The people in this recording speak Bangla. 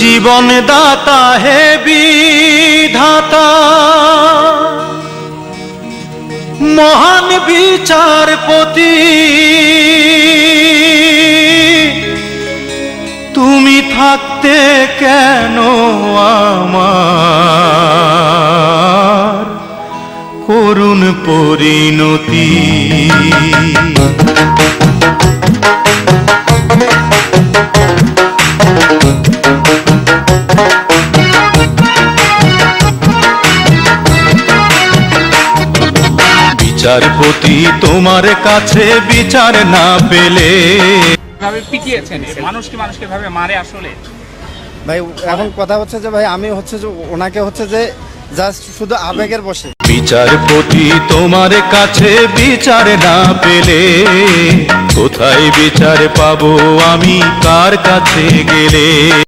জীবন দাতা হে বিধাতা, মহান বিচারপতি, তুমি থাকতে কেন আমার করুণ পরিণতি। বিচারপতি তোমার কাছে বিচার না পেলে ভাবে পিটিয়েছেন, মানুষ কি মানুষকে ভাবে মারে আসলে? ভাই এখন কথা হচ্ছে যে ভাই আমি হচ্ছে যে ওনাকে হচ্ছে যে জাস্ট শুধু আবেগের বসে। বিচারপতি তোমার কাছে বিচার না পেলে কোথায় বিচার পাবো আমি, কার কাছে গেলে?